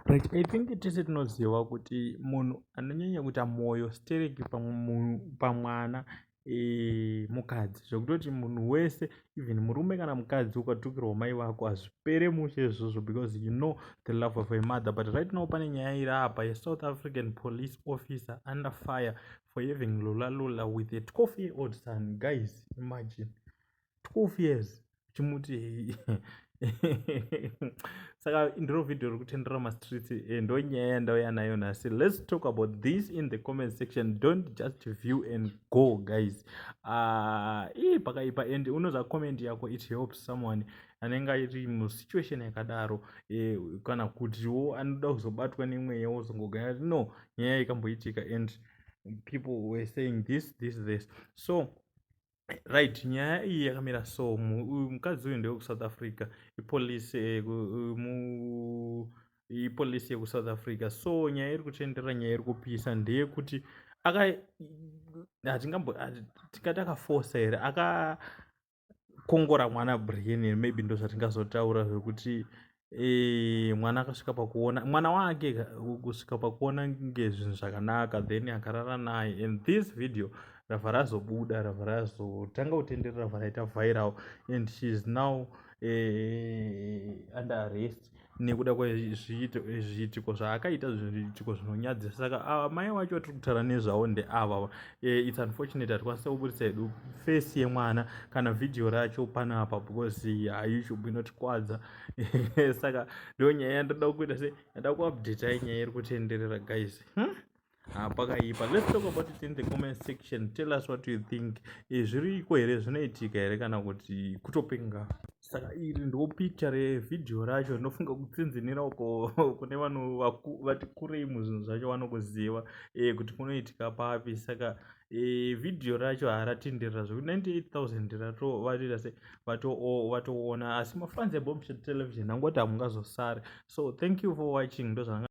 Right, I think tese tinoziva kuti munhu anonyanya kuita mwoyo stereki pamwana mukadzi, zvekutoti munhu wese, even murume kana mukadzi, ukatukirwa mai vako hazvipere mushe izvozvo, because you know the love of a mother. But right now pane nyaya iri apa yeSouth African police officer under fire for having lola with a 12-year-old son. Guys, imagine 12 years chimuti saka ndiro vhidhiyo riri kutenderera mastreets, ndo nyaya yandauya nayo nhasi. Let's talk about this in the comment section. Don't just view and go, guys. Pakaipa, and unoza comment yako, it helps someone anenge iri musituation yakadaro, kana kutiwo anoda kuzobatwa nemweya wozongogara no nyaya ikamboitika and people were saying this. So right, nyaya iyi yakamira so mukadzi uyu ndewekuSouth Africa, ipolisi yekuSouth Africa. So nyaya iri kutenderera, nyaya iri kupisa ndeyekuti tingati akafosa here, akakongora mwana brain, maybe ndo zvatingazotaura zvekuti mwana akasvika pakuona mwana wake kusvika pakuona ngezvinhu zvakanaka, then akarara naye. And this video rabva razobuda, rabva razotanga kutenderera, rabva raita viral, and she is now under arrest nekuda kwezviitiko zvaakaita, zviitiko zvinonyadzisa. Saka mai wacho atiri kutaura nezvavo ndeava. It's unfortunate hatikwanisa kubudisa hedu face yemwana kana vhidhiyo racho panapa, because haishubu inotikwadza. Saka ndo nyaya yandoda kuita se yada kuupdatai nyaya iri kutenderera, guys. Pakaipa. Let's talk about it in the comment section. Tell us what you think. Zviriko here, zvinoitika here, kana kuti kutopenga. Saka iri ndo picture revhidhiyo racho. Rinofunga kutsinzinira uko kune vanhu vati kurei muzvinhu zvacho vanokuziva kuti kunoitika papi. Saka vhidhiyo racho haratenderera zvekuti 98,000 vatoona, asi mafans eBombshell Television hangoti hamungazosare. So thank you for watching.